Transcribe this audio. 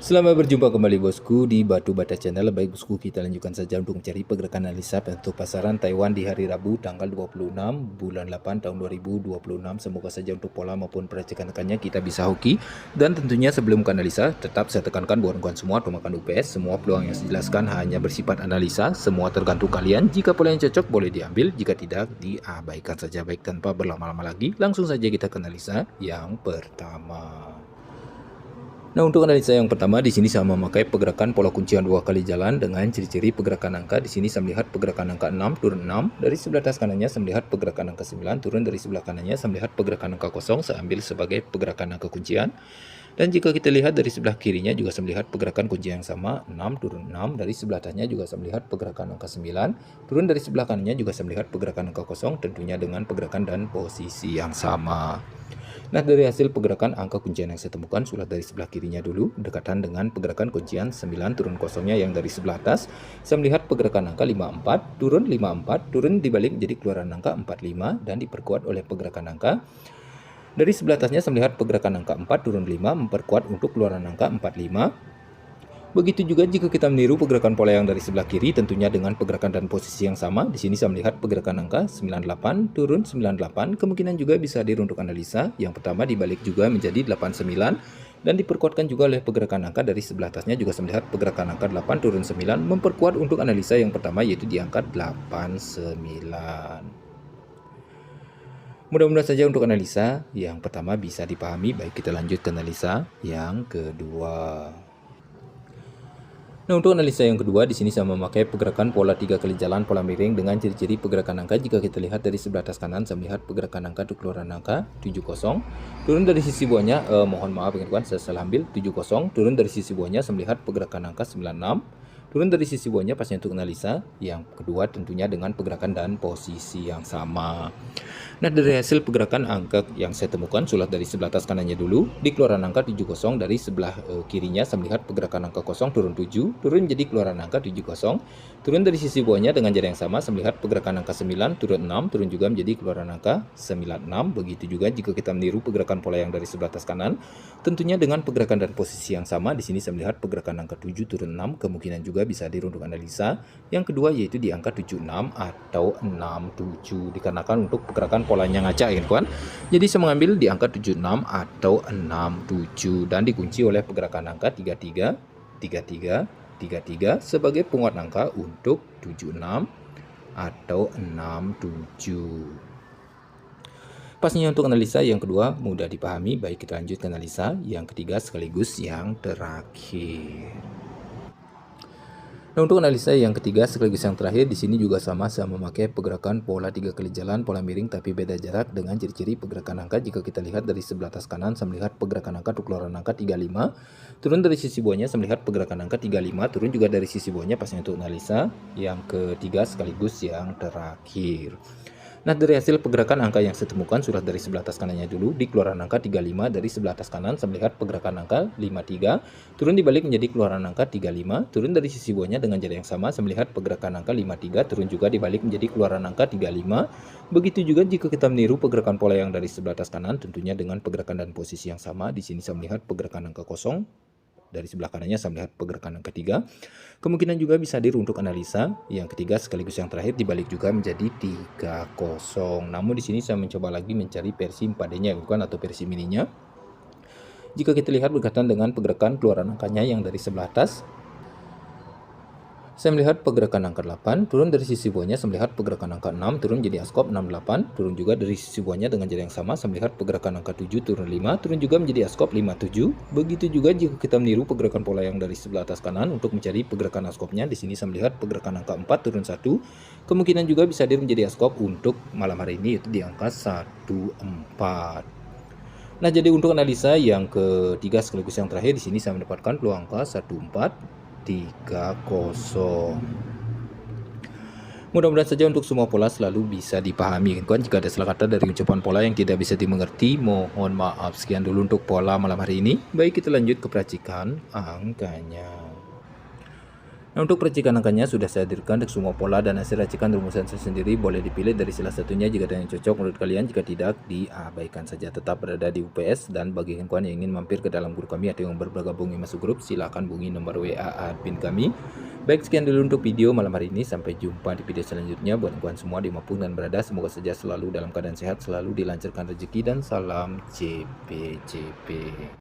Selamat berjumpa kembali bosku di Batu Bata Channel. Baik bosku, kita lanjutkan saja untuk mencari pergerakan analisa untuk pasaran Taiwan di hari Rabu tanggal 26 bulan 8 tahun 2026. Semoga saja untuk pola maupun pergerakannya kita bisa hoki. Dan tentunya sebelum ke analisa, tetap saya tekankan buat kawan semua atau makan UPS. Semua peluang yang saya jelaskan hanya bersifat analisa. Semua tergantung kalian. Jika pola yang cocok boleh diambil, jika tidak diabaikan saja. Baik, tanpa berlama-lama lagi, langsung saja kita ke analisa yang pertama. Nah, untuk analisa yang pertama di sini saya memakai pergerakan pola kuncian dua kali jalan dengan ciri-ciri pergerakan angka. Di sini saya melihat pergerakan angka 6 turun 6, dari sebelah atas kanannya saya melihat pergerakan angka 9 turun dari sebelah kanannya saya melihat pergerakan angka 0, saya ambil sebagai pergerakan angka kuncian. Dan jika kita lihat dari sebelah kirinya juga saya melihat pergerakan kunci yang sama, 6 turun 6, dari sebelah atasnya juga saya melihat pergerakan angka 9, turun dari sebelah kanannya juga saya melihat pergerakan angka 0, tentunya dengan pergerakan dan posisi yang sama. Nah, dari hasil pergerakan angka kuncian yang saya temukan, sudah dari sebelah kirinya dulu, dekatan dengan pergerakan kuncian 9 turun kosongnya yang dari sebelah atas. Saya melihat pergerakan angka 54, turun 54, turun dibalik menjadi keluaran angka 45, dan diperkuat oleh pergerakan angka. Dari sebelah atasnya saya melihat pergerakan angka 4, turun 5, memperkuat untuk keluaran angka 45. Begitu juga jika kita meniru pergerakan pola yang dari sebelah kiri, tentunya dengan pergerakan dan posisi yang sama. Di sini saya melihat pergerakan angka 98 turun 98, kemungkinan juga bisa hadir untuk analisa. Yang pertama dibalik juga menjadi 89 dan diperkuatkan juga oleh pergerakan angka dari sebelah atasnya juga saya melihat pergerakan angka 8 turun 9 memperkuat untuk analisa yang pertama, yaitu di angka 89. Mudah-mudahan saja untuk analisa yang pertama bisa dipahami. Baik, kita lanjut ke analisa yang kedua. Nah, untuk analisa yang kedua di sini saya memakai pergerakan pola 3 kali jalan pola miring dengan ciri-ciri pergerakan angka. Jika kita lihat dari sebelah atas kanan saya melihat pergerakan angka untuk keluaran angka 70. Turun dari sisi bawahnya mohon maaf kawan, saya salah ambil 70. Turun dari sisi bawahnya saya melihat pergerakan angka 96. Turun dari sisi bawahnya pasnya untuk analisa yang kedua tentunya dengan pergerakan dan posisi yang sama. Nah, dari hasil pergerakan angka yang saya temukan, sulat dari sebelah atas kanannya dulu, di keluaran angka 70, dari sebelah kirinya saya melihat pergerakan angka 0 turun 7, turun jadi keluaran angka 70, turun dari sisi bawahnya dengan jarak yang sama saya melihat pergerakan angka 9 turun 6, turun juga menjadi keluaran angka 96. Begitu juga jika kita meniru pergerakan pola yang dari sebelah atas kanan, tentunya dengan pergerakan dan posisi yang sama. Di sini saya melihat pergerakan angka 7 turun 6, kemungkinan juga bisa hadir untuk analisa. Yang kedua yaitu di angka 76 atau 67, dikarenakan untuk pergerakan polanya ngacak ya kawan. Jadi saya mengambil di angka 76 atau 67 dan dikunci oleh pergerakan angka 33, 33, 33 sebagai penguat angka untuk 76 atau 67. Pastinya untuk analisa yang kedua mudah dipahami. Baik, kita lanjut ke analisa yang ketiga sekaligus yang terakhir. Nah, untuk analisa yang ketiga sekaligus yang terakhir di sini juga sama, saya memakai pergerakan pola 3 kali jalan pola miring tapi beda jarak dengan ciri-ciri pergerakan angka. Jika kita lihat dari sebelah atas kanan saya melihat pergerakan angka untuk keluaran angka 35, turun dari sisi bawahnya saya melihat pergerakan angka 35, turun juga dari sisi bawahnya. Pastinya untuk analisa yang ketiga sekaligus yang terakhir. Nah, dari hasil pergerakan angka yang saya temukan, sudah dari sebelah atas kanannya dulu, di keluaran angka 35, dari sebelah atas kanan saya melihat pergerakan angka 53, turun dibalik menjadi keluaran angka 35, turun dari sisi bawahnya dengan jarak yang sama saya melihat pergerakan angka 53, turun juga dibalik menjadi keluaran angka 35. Begitu juga jika kita meniru pergerakan pola yang dari sebelah atas kanan, tentunya dengan pergerakan dan posisi yang sama. Di sini saya melihat pergerakan angka 0, dari sebelah kanannya saya melihat pergerakan angka 3. Kemungkinan juga bisa hadir untuk analisa yang ketiga sekaligus yang terakhir, dibalik juga menjadi 30. Namun di sini saya mencoba lagi mencari versi 4D-nya bukan atau versi mininya. Jika kita lihat berkaitan dengan pergerakan keluaran angkanya yang dari sebelah atas, saya melihat pergerakan angka 8, turun dari sisi bawahnya saya melihat pergerakan angka 6, turun jadi askop 68, turun juga dari sisi bawahnya dengan jarak yang sama saya melihat pergerakan angka 7, turun 5, turun juga menjadi askop 57. Begitu juga jika kita meniru pergerakan pola yang dari sebelah atas kanan untuk mencari pergerakan askopnya. Di sini saya melihat pergerakan angka 4, turun 1, kemungkinan juga bisa hadir menjadi askop untuk malam hari ini yaitu di angka 14. Nah, jadi untuk analisa yang ketiga sekaligus yang terakhir di sini saya mendapatkan peluang angka 1430. Mudah-mudahan saja untuk semua pola selalu bisa dipahami kan. Jika ada salah kata dari ucapan pola yang tidak bisa dimengerti, mohon maaf. Sekian dulu untuk pola malam hari ini. Baik, kita lanjut ke peracikan angkanya. Nah, untuk percikan angkanya sudah saya hadirkan untuk semua pola dan hasil racikan rumusan saya sendiri. Boleh dipilih dari salah satunya jika ada yang cocok menurut kalian. Jika tidak, diabaikan saja. Tetap berada di UPS, dan bagi kawan yang ingin mampir ke dalam grup kami atau yang bergabung masuk grup, silahkan hubungi nomor WA admin kami. Baik, sekian dulu untuk video malam hari ini. Sampai jumpa di video selanjutnya. Buat kawan semua dimanapun dan berada, semoga saja selalu dalam keadaan sehat, selalu dilancarkan rezeki, dan salam CP.